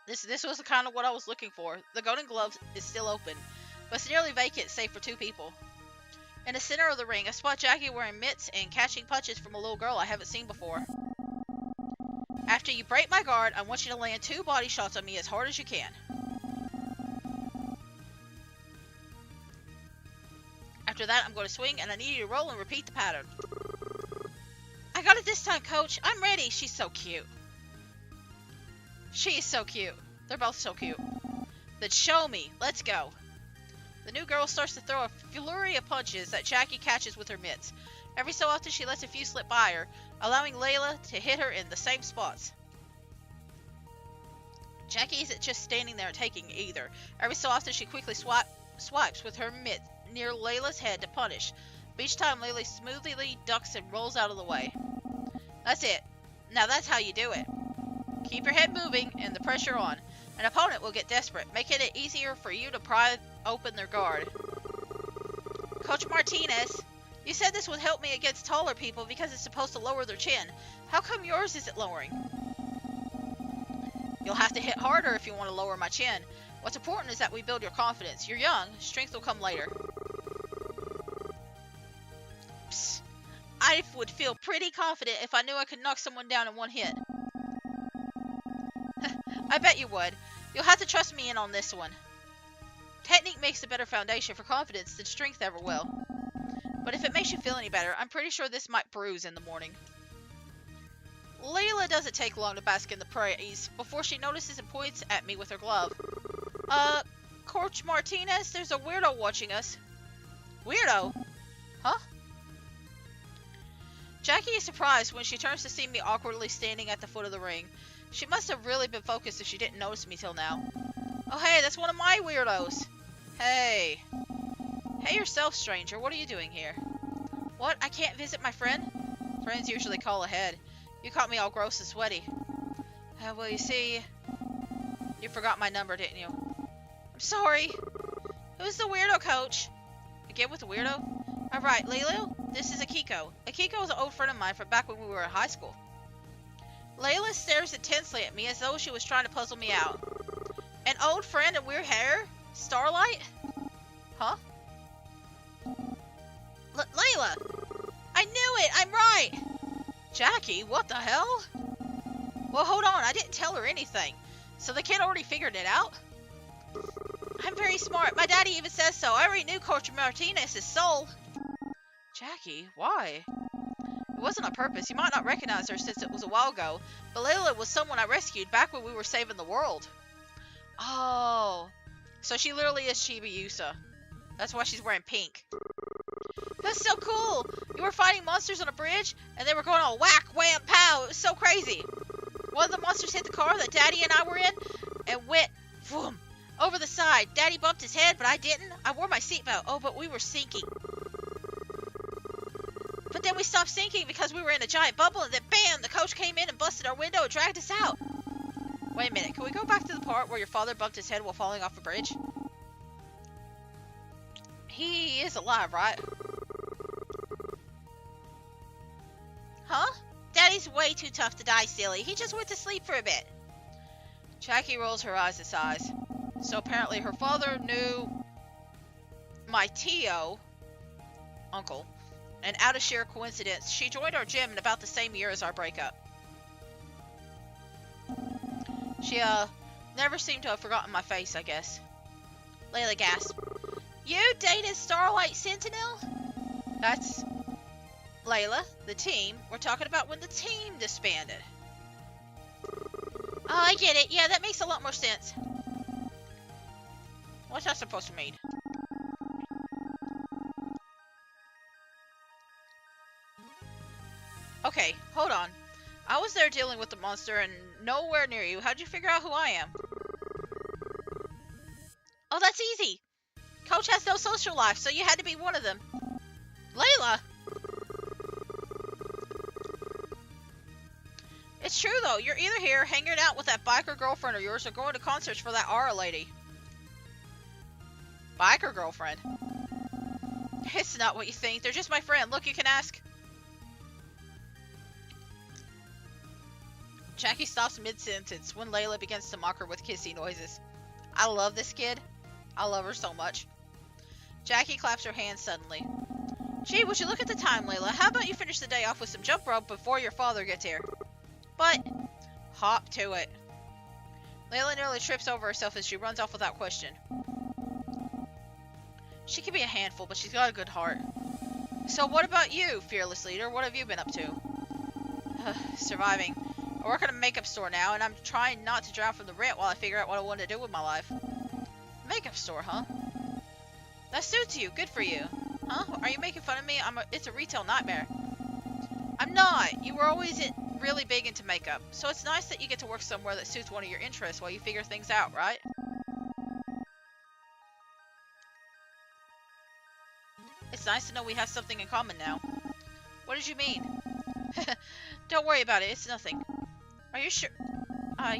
This was kind of what I was looking for. The Golden Glove is still open, but it's nearly vacant, save for 2 people. In the center of the ring, I spot Jackie wearing mitts and catching punches from a little girl I haven't seen before. After you break my guard, I want you to land 2 body shots on me as hard as you can. After that, I'm going to swing, and I need you to roll and repeat the pattern. I got it this time, Coach. I'm ready. She's so cute. She is so cute. They're both so cute. Then show me. Let's go. The new girl starts to throw a flurry of punches that Jackie catches with her mitts. Every so often, she lets a few slip by her, allowing Layla to hit her in the same spots. Jackie isn't just standing there and taking either. Every so often, she quickly swipes with her mitt near Layla's head to punish. But each time, Layla smoothly ducks and rolls out of the way. That's it. Now that's how you do it. Keep your head moving and the pressure on. An opponent will get desperate, making it easier for you to pry open their guard. Coach Martinez, you said this would help me against taller people because it's supposed to lower their chin. How come yours isn't lowering? You'll have to hit harder if you want to lower my chin. What's important is that we build your confidence. You're young. Strength will come later. Psst. I would feel pretty confident if I knew I could knock someone down in one hit. I bet you would. You'll have to trust me in on this one. Technique makes a better foundation for confidence than strength ever will. But if it makes you feel any better, I'm pretty sure this might bruise in the morning. Layla doesn't take long to bask in the praise before she notices and points at me with her glove. Coach Martinez, there's a weirdo watching us. Weirdo? Huh? Jackie is surprised when she turns to see me awkwardly standing at the foot of the ring. She must have really been focused if she didn't notice me till now. Oh hey, that's one of my weirdos. Hey. Hey yourself, stranger. What are you doing here? What? I can't visit my friend? Friends usually call ahead. You caught me all gross and sweaty. Well, you see... You forgot my number, didn't you? I'm sorry. Who's the weirdo, Coach? Again with the weirdo? Alright, Lilo, this is Akiko. Akiko is an old friend of mine from back when we were in high school. Layla stares intensely at me as though she was trying to puzzle me out. An old friend and weird hair? Starlight? Huh? Layla! I knew it! I'm right! Jackie, what the hell? Well, hold on, I didn't tell her anything. So the kid already figured it out? I'm very smart. My daddy even says so. I already knew Coach Martinez's soul. Jackie, why? It wasn't on purpose. You might not recognize her since it was a while ago, but Layla was someone I rescued back when we were saving the world. Oh, so she literally is Chiba Yusa. That's why she's wearing pink. That's so cool! You were fighting monsters on a bridge, and they were going all whack, wham, pow. It was so crazy. One of the monsters hit the car that Daddy and I were in, and went, boom, over the side. Daddy bumped his head, but I didn't. I wore my seatbelt. Oh, but we were sinking. But then we stopped sinking because we were in a giant bubble, and then bam, the coach came in and busted our window and dragged us out. Wait a minute, can we go back to the part where your father bumped his head while falling off a bridge? He is alive, right? Huh? Daddy's way too tough to die, silly. He just went to sleep for a bit. Jackie rolls her eyes and sighs. So apparently her father knew my Tio, uncle, and out of sheer coincidence, she joined our gym in about the same year as our breakup. She, never seemed to have forgotten my face, I guess. Layla gasped. You dated Starlight Sentinel? That's... Layla, the team. We're talking about when the team disbanded. Oh, I get it. Yeah, that makes a lot more sense. What's that supposed to mean? Okay, hold on. I was there dealing with the monster and nowhere near you. How'd you figure out who I am? Oh, that's easy. Coach has no social life, so you had to be one of them. Layla! It's true, though. You're either here hanging out with that biker girlfriend of yours or going to concerts for that Aura lady. Biker girlfriend? It's not what you think. They're just my friend. Look, you can ask. Jackie stops mid-sentence when Layla begins to mock her with kissy noises. I love this kid. I love her so much. Jackie claps her hands suddenly. Gee, would you look at the time, Layla? How about you finish the day off with some jump rope before your father gets here? But, hop to it. Layla nearly trips over herself as she runs off without question. She can be a handful, but she's got a good heart. So what about you, fearless leader? What have you been up to? Surviving. I work at a makeup store now, and I'm trying not to drown from the rent while I figure out what I want to do with my life. Makeup store, huh? That suits you. Good for you. Huh? Are you making fun of me? It's a retail nightmare. I'm not. You were always really big into makeup, so it's nice that you get to work somewhere that suits one of your interests while you figure things out, right? It's nice to know we have something in common now. What did you mean? Don't worry about it. It's nothing. Are you sure?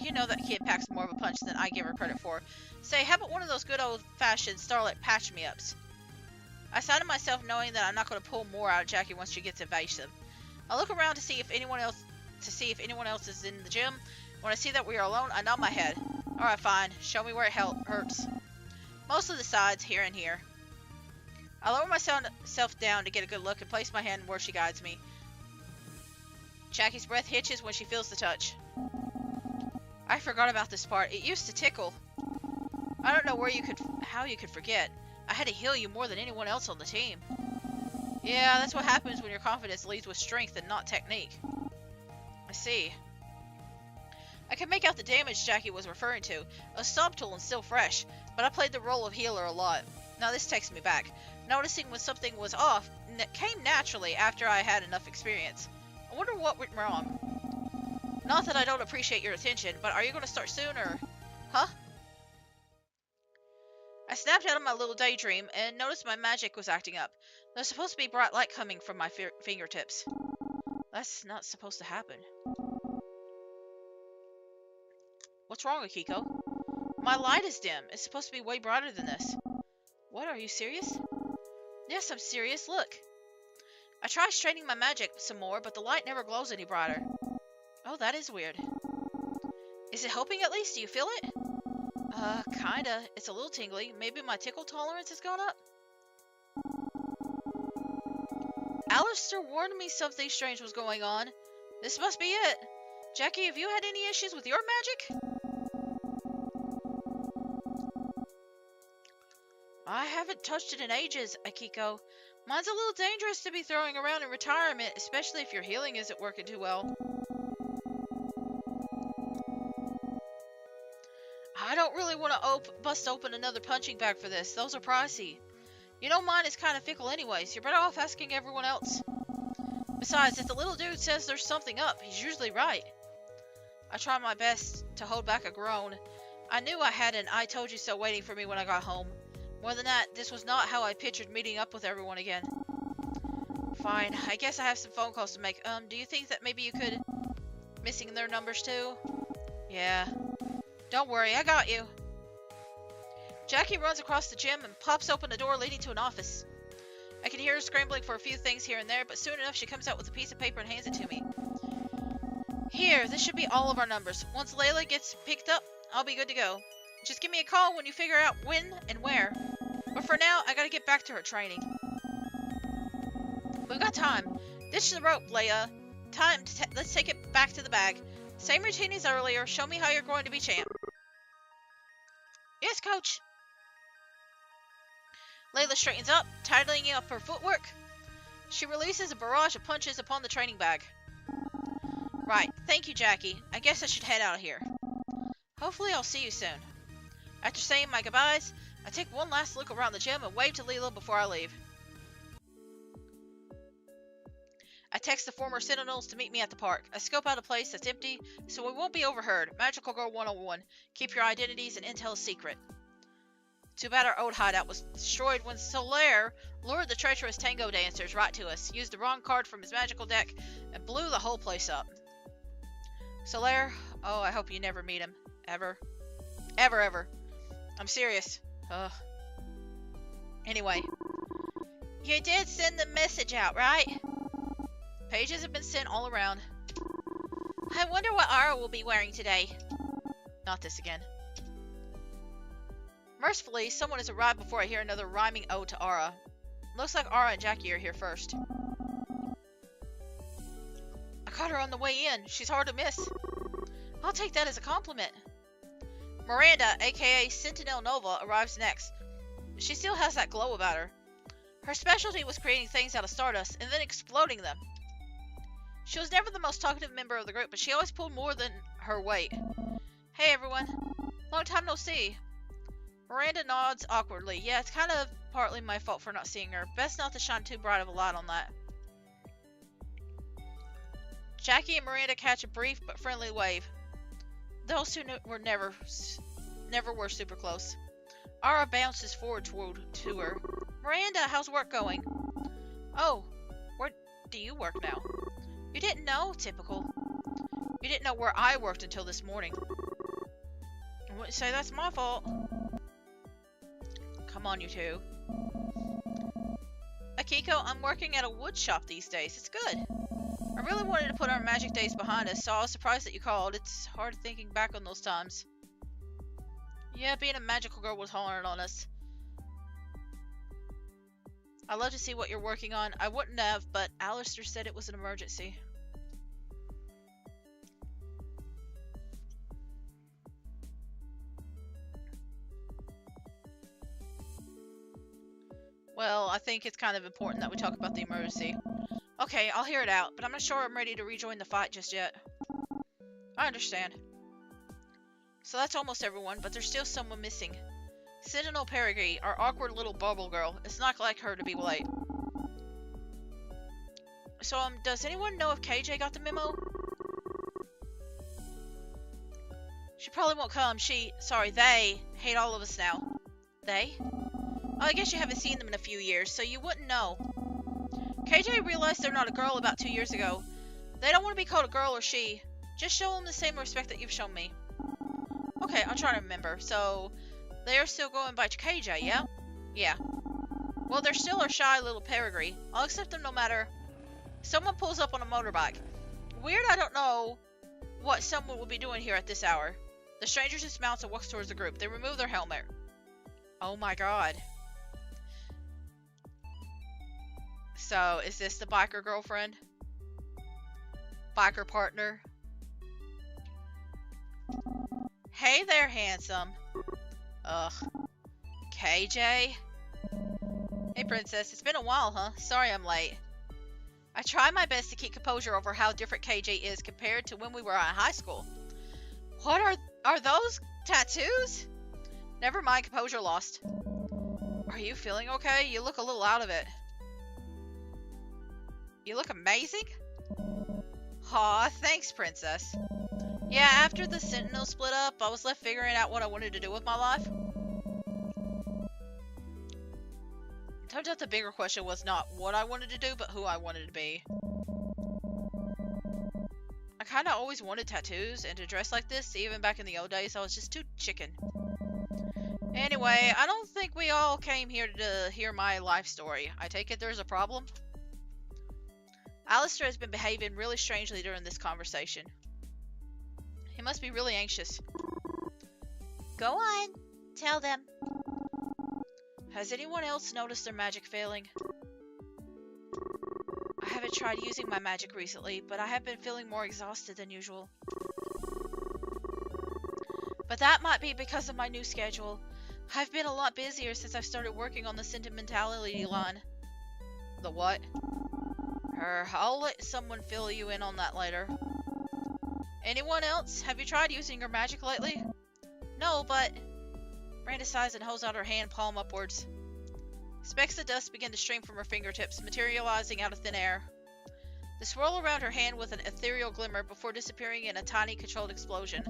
You know that kid packs more of a punch than I give her credit for. Say, how about one of those good old-fashioned starlet patch-me-ups? I sigh to myself knowing that I'm not going to pull more out of Jackie once she gets evasive. I look around to see if anyone else is in the gym. When I see that we are alone, I nod my head. Alright, fine. Show me where it hurts. Mostly the sides, here and here. I lower myself down to get a good look and place my hand where she guides me. Jackie's breath hitches when she feels the touch. I forgot about this part. It used to tickle. I don't know how you could forget. I had to heal you more than anyone else on the team. Yeah, that's what happens when your confidence leads with strength and not technique. I see. I could make out the damage Jackie was referring to. A subtle and still fresh, but I played the role of healer a lot. Now this takes me back. Noticing when something was off came naturally after I had enough experience. I wonder what went wrong. Not that I don't appreciate your attention, but are you going to start soon, or... Huh? I snapped out of my little daydream and noticed my magic was acting up. There's supposed to be bright light coming from my fingertips. That's not supposed to happen. What's wrong, Akiko? My light is dim. It's supposed to be way brighter than this. What, are you serious? Yes, I'm serious. Look. I try straining my magic some more, but the light never glows any brighter. Oh, that is weird. Is it helping at least? Do you feel it? Kinda. It's a little tingly. Maybe my tickle tolerance has gone up? Alistair warned me something strange was going on. This must be it. Jackie, have you had any issues with your magic? I haven't touched it in ages, Akiko. Mine's a little dangerous to be throwing around in retirement, especially if your healing isn't working too well. I don't really want to bust open another punching bag for this. Those are pricey. You know mine is kind of fickle anyways. You're better off asking everyone else. Besides, if the little dude says there's something up, he's usually right. I try my best to hold back a groan. I knew I had an I told you so waiting for me when I got home. More than that, this was not how I pictured meeting up with everyone again. Fine, I guess I have some phone calls to make. Do you think that maybe you could... Missing their numbers too? Yeah. Don't worry, I got you. Jackie runs across the gym and pops open the door leading to an office. I can hear her scrambling for a few things here and there, but soon enough she comes out with a piece of paper and hands it to me. Here, this should be all of our numbers. Once Layla gets picked up, I'll be good to go. Just give me a call when you figure out when and where. But for now, I gotta get back to her training. We've got time. Ditch the rope, Leia. Let's take it back to the bag. Same routine as earlier. Show me how you're going to be champ. Yes, coach. Layla straightens up, tightening up her footwork. She releases a barrage of punches upon the training bag. Right. Thank you, Jackie. I guess I should head out of here. Hopefully I'll see you soon. After saying my goodbyes, I take one last look around the gym and wave to Leela before I leave. I text the former Sentinels to meet me at the park. I scope out a place that's empty, so we won't be overheard. Magical Girl 101. Keep your identities and intel secret. Too bad our old hideout was destroyed when Solaire lured the treacherous tango dancers right to us, used the wrong card from his magical deck, and blew the whole place up. Solaire, oh, I hope you never meet him. Ever. Ever, ever. I'm serious. Anyway. You did send the message out, right? Pages have been sent all around. I wonder what Ara will be wearing today. Not this again. Mercifully, someone has arrived before I hear another rhyming ode to Ara. Looks like Ara and Jackie are here first. I caught her on the way in. She's hard to miss. I'll take that as a compliment. Miranda, aka Sentinel Nova, arrives next. She still has that glow about her. Her specialty was creating things out of stardust and then exploding them. She was never the most talkative member of the group, but she always pulled more than her weight. Hey everyone. Long time no see. Miranda nods awkwardly. Yeah, it's kind of partly my fault for not seeing her. Best not to shine too bright of a light on that. Jackie and Miranda catch a brief but friendly wave. Those two were never were super close. Ara bounces forward to her. Miranda, how's work going? Oh, where do you work now? You didn't know? Typical. You didn't know where I worked until this morning. I wouldn't say that's my fault. Come on, you two. Akiko, I'm working at a wood shop these days. It's good. I really wanted to put our magic days behind us, so I was surprised that you called. It's hard thinking back on those times. Yeah, being a magical girl was hard on us. I'd love to see what you're working on. I wouldn't have, but Alistair said it was an emergency. Well, I think it's kind of important that we talk about the emergency. Okay, I'll hear it out, but I'm not sure I'm ready to rejoin the fight just yet. I understand. So that's almost everyone, but there's still someone missing. Sentinel Perigee, our awkward little bubble girl. It's not like her to be late. So, does anyone know if KJ got the memo? She probably won't come. They hate all of us now. They? Oh, I guess you haven't seen them in a few years, so you wouldn't know. KJ realized they're not a girl about 2 years ago. They don't want to be called a girl or she. Just show them the same respect that you've shown me. Okay, I'll try to remember. So, they are still going by KJ, yeah? Yeah. Well, they're still our shy little Perigee. I'll accept them no matter. Someone pulls up on a motorbike. Weird, I don't know what someone will be doing here at this hour. The stranger dismounts and walks towards the group. They remove their helmet. Oh my god. So, is this the biker girlfriend? Biker partner? Hey there, handsome. Ugh. KJ? Hey, princess. It's been a while, huh? Sorry I'm late. I try my best to keep composure over how different KJ is compared to when we were in high school. What are those tattoos? Never mind, composure lost. Are you feeling okay? You look a little out of it. You look amazing? Aw, thanks, princess. Yeah, after the Sentinel split up, I was left figuring out what I wanted to do with my life. Turns out the bigger question was not what I wanted to do, but who I wanted to be. I kinda always wanted tattoos and to dress like this, even back in the old days. I was just too chicken. Anyway, I don't think we all came here to hear my life story. I take it there's a problem? Alistair has been behaving really strangely during this conversation. He must be really anxious. Go on, tell them. Has anyone else noticed their magic failing? I haven't tried using my magic recently, but I have been feeling more exhausted than usual. But that might be because of my new schedule. I've been a lot busier since I've started working on the sentimentality line. The what? I'll let someone fill you in on that later. Anyone else? Have you tried using your magic lately? No, but... Miranda sighs and holds out her hand, palm upwards. Specks of dust begin to stream from her fingertips, materializing out of thin air. They swirl around her hand with an ethereal glimmer before disappearing in a tiny, controlled explosion.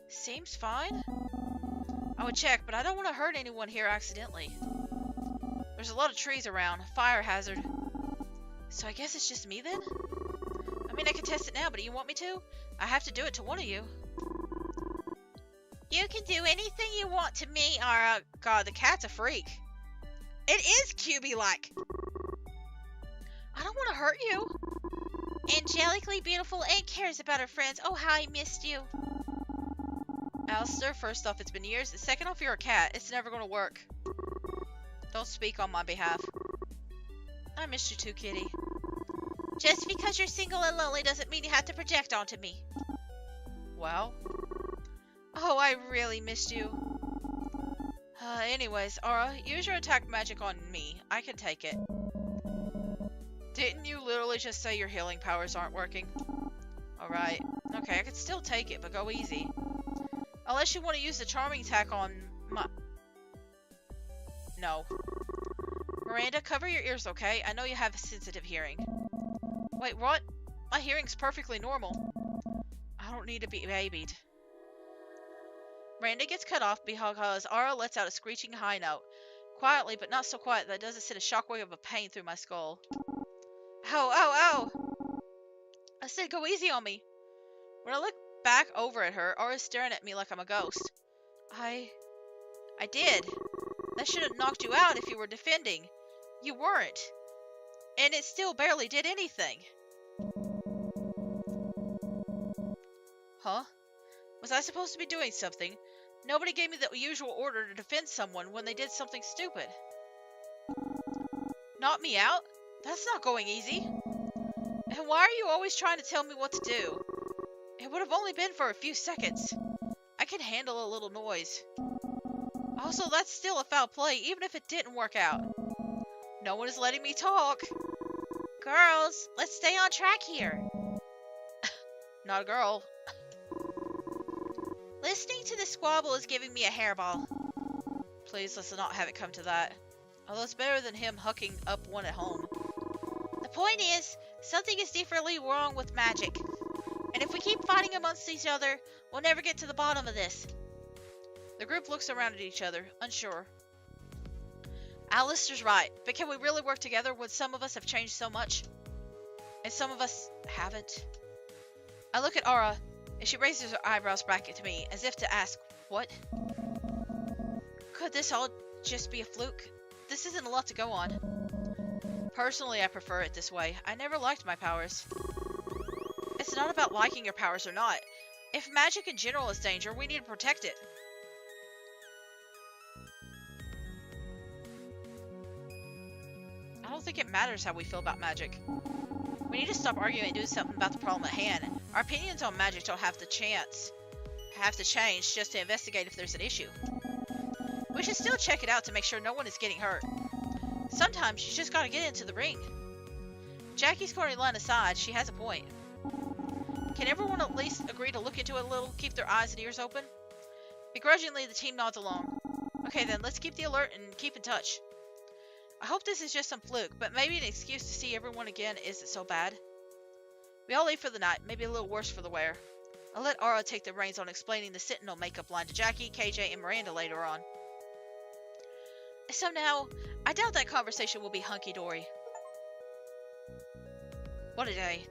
Seems fine? I would check, but I don't want to hurt anyone here accidentally. There's a lot of trees around, fire hazard. So I guess it's just me then? I mean, I could test it now, but do you want me to? I have to do it to one of you. You can do anything you want to me, Ara. God, the cat's a freak. It is QB-like. I don't want to hurt you. angelically beautiful and cares about her friends. Oh, how I missed you. Alistair, first off, it's been years. Second off, you're a cat. It's never gonna work. Don't speak on my behalf. I missed you too, kitty. Just because you're single and lonely doesn't mean you have to project onto me. Well? Oh, I really missed you. Anyways, Aura, use your attack magic on me. I can take it. Didn't you literally just say your healing powers aren't working? Alright. Okay, I could still take it, but go easy. Unless you want to use the charming attack on my... No. Miranda, cover your ears, okay? I know you have sensitive hearing. Wait, what? My hearing's perfectly normal. I don't need to be babied. Miranda gets cut off because Aura lets out a screeching high note. Quietly, but not so quiet that it doesn't send a shockwave of pain through my skull. Ow, ow, ow! I said go easy on me. When I look back over at her, Aura's staring at me like I'm a ghost. I did. That should have knocked you out if you were defending. You weren't. And it still barely did anything. Huh? Was I supposed to be doing something? Nobody gave me the usual order to defend someone when they did something stupid. Knock me out? That's not going easy. And why are you always trying to tell me what to do? It would have only been for a few seconds. I can handle a little noise. Also, that's still a foul play, even if it didn't work out. No one is letting me talk. Girls, let's stay on track here. Not a girl. Listening to the squabble is giving me a hairball. Please, let's not have it come to that. Although it's better than him hooking up one at home. The point is, something is definitely wrong with magic. And if we keep fighting amongst each other, we'll never get to the bottom of this. The group looks around at each other, unsure. Alistair's right, but can we really work together when some of us have changed so much? And some of us haven't? I look at Aura, and she raises her eyebrows back at me, as if to ask, what? Could this all just be a fluke? This isn't a lot to go on. Personally, I prefer it this way. I never liked my powers. It's not about liking your powers or not. If magic in general is danger, we need to protect it. I don't think it matters how we feel about magic. We need to stop arguing and do something about the problem at hand. Our opinions on magic don't have to change just to investigate if there's an issue. We should still check it out to make sure no one is getting hurt. Sometimes you just gotta get into the ring. Jackie's cornering Len aside. She has a point. Can everyone at least agree to look into it a little, keep their eyes and ears open? Begrudgingly, the team nods along. Okay then, let's keep the alert and keep in touch. I hope this is just some fluke, but maybe an excuse to see everyone again isn't so bad. We all leave for the night, maybe a little worse for the wear. I'll let Aura take the reins on explaining the Sentinel makeup line to Jackie, KJ, and Miranda later on. Somehow, I doubt that conversation will be hunky-dory. What a day.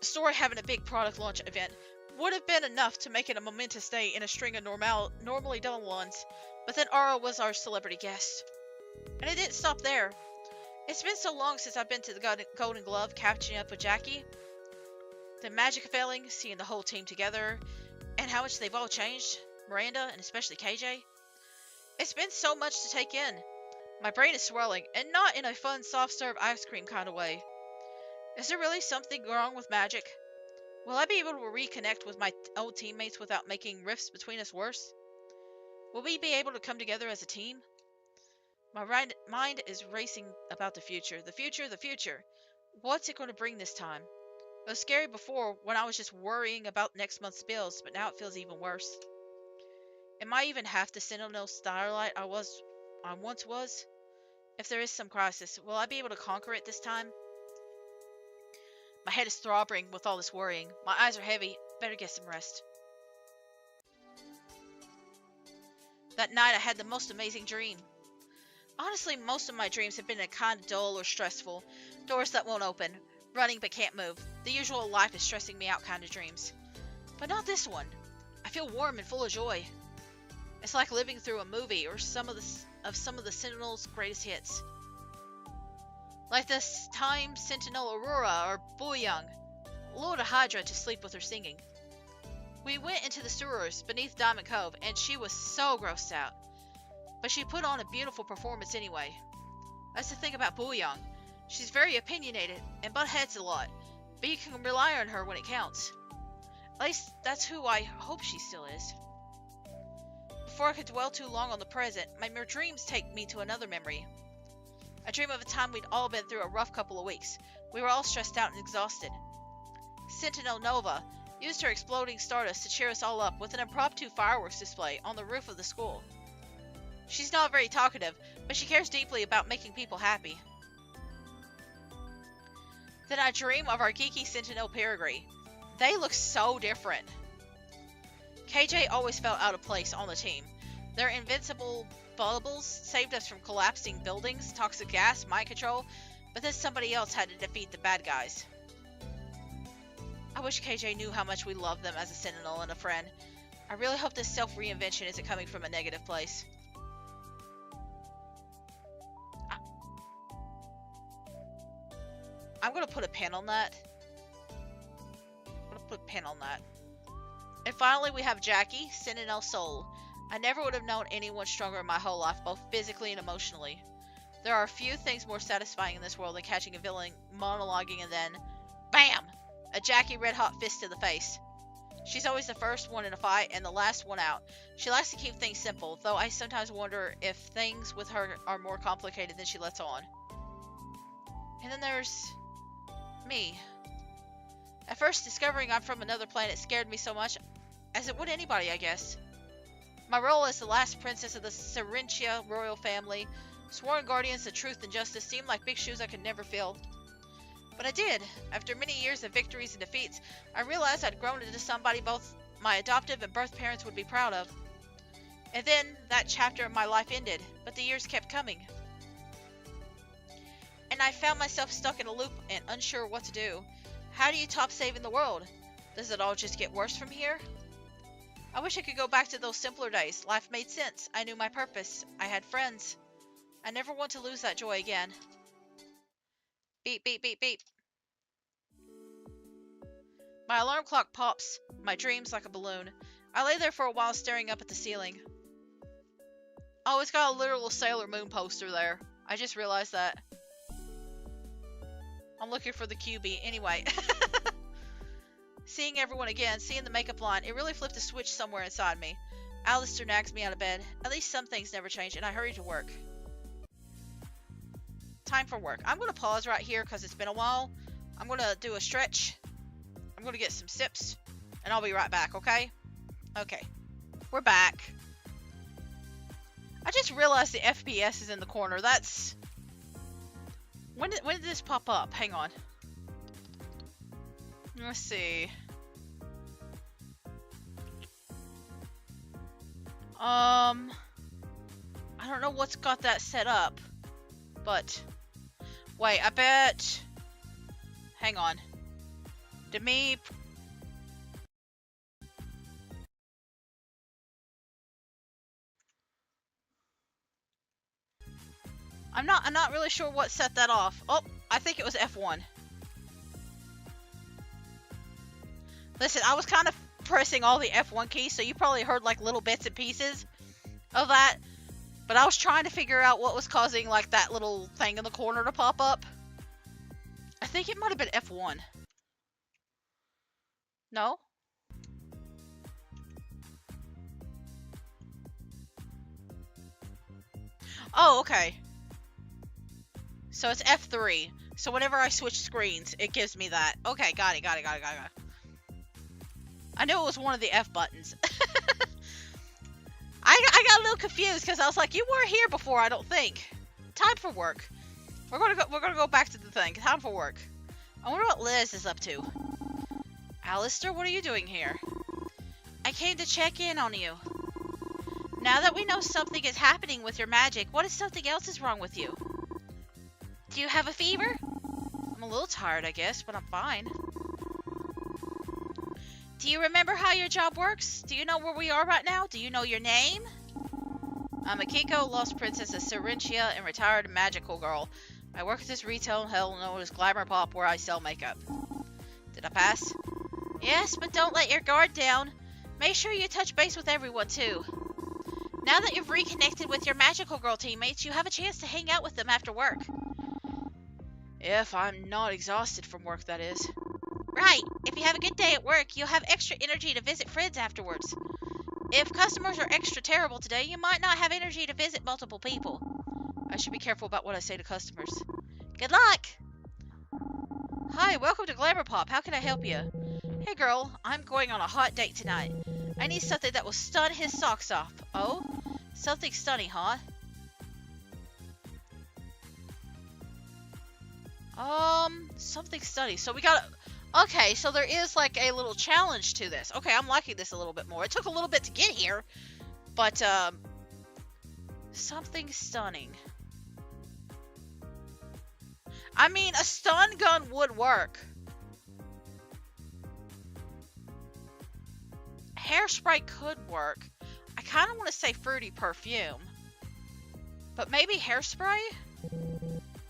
Story having a big product launch event would have been enough to make it a momentous day in a string of normally dull ones, but then Aura was our celebrity guest. And it didn't stop there. It's been so long since I've been to the Golden Glove catching up with Jackie. The magic failing, seeing the whole team together, and how much they've all changed, Miranda and especially KJ. It's been so much to take in. My brain is swirling, and not in a fun soft-serve ice cream kind of way. Is there really something wrong with magic? Will I be able to reconnect with my old teammates without making rifts between us worse? Will we be able to come together as a team? My mind is racing about the future. The future, the future. What's it going to bring this time? It was scary before when I was just worrying about next month's bills, but now it feels even worse. Am I even half the Sentinel Starlight I once was? If there is some crisis, will I be able to conquer it this time? My head is throbbing with all this worrying. My eyes are heavy. Better get some rest. That night I had the most amazing dream. Honestly, most of my dreams have been kind of dull or stressful. Doors that won't open. Running but can't move. The usual life is stressing me out kind of dreams. But not this one. I feel warm and full of joy. It's like living through a movie or some of the Sentinel's greatest hits. Like this time Sentinel Aurora or Boyoung lured a Hydra to sleep with her singing. We went into the sewers beneath Diamond Cove, and she was so grossed out. But she put on a beautiful performance anyway. That's the thing about Boyoung. She's very opinionated and butt heads a lot, but you can rely on her when it counts. At least that's who I hope she still is. Before I could dwell too long on the present, my mere dreams take me to another memory. I dream of a time we'd all been through a rough couple of weeks. We were all stressed out and exhausted. Sentinel Nova used her exploding stardust to cheer us all up with an impromptu fireworks display on the roof of the school. She's not very talkative, but she cares deeply about making people happy. Then I dream of our geeky Sentinel Perigee. They look so different. KJ always felt out of place on the team. Their invincible bubbles saved us from collapsing buildings, toxic gas, mind control, but then somebody else had to defeat the bad guys. I wish KJ knew how much we love them as a Sentinel and a friend. I really hope this self-reinvention isn't coming from a negative place. I'm gonna put a pin on that. And finally, we have Jackie, Sentinel Soul. I never would have known anyone stronger in my whole life, both physically and emotionally. There are few things more satisfying in this world than catching a villain monologuing and then, BAM! A Jackie red-hot fist to the face. She's always the first one in a fight and the last one out. She likes to keep things simple, though I sometimes wonder if things with her are more complicated than she lets on. And then there's me. At first, discovering I'm from another planet scared me so much, as it would anybody, I guess. My role as the last princess of the Serentia royal family, sworn guardians of truth and justice, seemed like big shoes I could never fill. But I did. After many years of victories and defeats, I realized I'd grown into somebody both my adoptive and birth parents would be proud of. And then, that chapter of my life ended, but the years kept coming. And I found myself stuck in a loop and unsure what to do. How do you top saving the world? Does it all just get worse from here? I wish I could go back to those simpler days. Life made sense. I knew my purpose. I had friends. I never want to lose that joy again. Beep, beep, beep, beep. My alarm clock pops my dreams like a balloon. I lay there for a while staring up at the ceiling. Oh, it's got a literal Sailor Moon poster there. I just realized that. I'm looking for the QB. Anyway. Seeing everyone again, seeing the makeup line, it really flipped a switch somewhere inside me. Alistair nags me out of bed. At least some things never change, and I hurry to work. Time for work. I'm going to pause right here because it's been a while. I'm going to do a stretch. I'm going to get some sips, and I'll be right back, okay? Okay. We're back. I just realized the FPS is in the corner. That's... When did this pop up? Hang on. Let's see. I don't know what's got that set up, but wait, I bet. Hang on. Demi. I'm not really sure what set that off. Oh, I think it was F1. Listen, I was kind of pressing all the F1 keys, so you probably heard like little bits and pieces of that. But I was trying to figure out what was causing like that little thing in the corner to pop up. I think it might have been F1. No? Oh, okay. So it's F3. So whenever I switch screens, it gives me that. Okay, got it. I knew it was one of the F buttons. I got a little confused because I was like, you were here before, I don't think. Time for work. We're gonna go back to the thing. Time for work. I wonder what Liz is up to. Alistair, what are you doing here? I came to check in on you. Now that we know something is happening with your magic, what if something else is wrong with you? Do you have a fever? I'm a little tired, I guess, but I'm fine. Do you remember how your job works? Do you know where we are right now? Do you know your name? I'm Akiko, lost princess of Serentia and retired magical girl. I work at this retail hell known as Glamour Pop where I sell makeup. Did I pass? Yes, but don't let your guard down. Make sure you touch base with everyone, too. Now that you've reconnected with your Magical Girl teammates, you have a chance to hang out with them after work. If I'm not exhausted from work, that is. Right. If you have a good day at work, you'll have extra energy to visit friends afterwards. If customers are extra terrible today, you might not have energy to visit multiple people. I should be careful about what I say to customers. Good luck! Hi, welcome to Glamour Pop. How can I help you? Hey girl, I'm going on a hot date tonight. I need something that will stun his socks off. Oh? Something stunning, huh? Something stunning. So we got... Okay, so there is like a little challenge to this. Okay, I'm liking this a little bit more. It took a little bit to get here, but, something stunning. I mean, a stun gun would work. Hairspray could work. I kind of want to say fruity perfume. But maybe hairspray?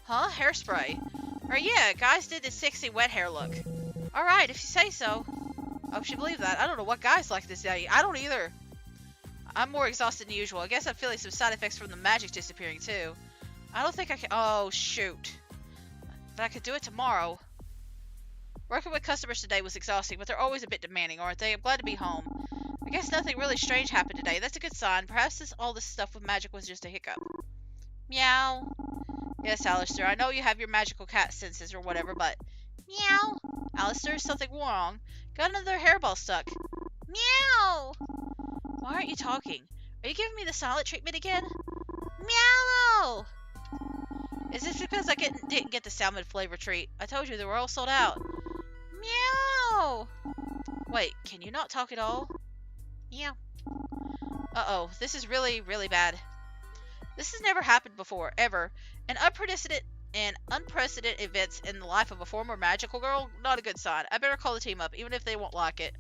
Huh? Hairspray. Or yeah, guys did the sexy wet hair look. Alright, if you say so. I hope you believe that. I don't know what guys like this day. I don't either. I'm more exhausted than usual. I guess I'm feeling some side effects from the magic disappearing too. I don't think I can... Oh, shoot. But I could do it tomorrow. Working with customers today was exhausting, but they're always a bit demanding, aren't they? I'm glad to be home. I guess nothing really strange happened today. That's a good sign. Perhaps all this stuff with magic was just a hiccup. Meow. Yes, Alistair, I know you have your magical cat senses or whatever, but... Meow. Alistair, is something wrong? Got another hairball stuck. Meow. Why aren't you talking? Are you giving me the silent treatment again? Meow. Is this because I didn't get the salmon flavor treat? I told you they were all sold out. Meow. Wait, can you not talk at all? Meow. Uh-oh, this is really, really bad. This has never happened before, ever. An unprecedented events in the life of a former magical girl, not a good sign. I better call the team up, even if they won't like it.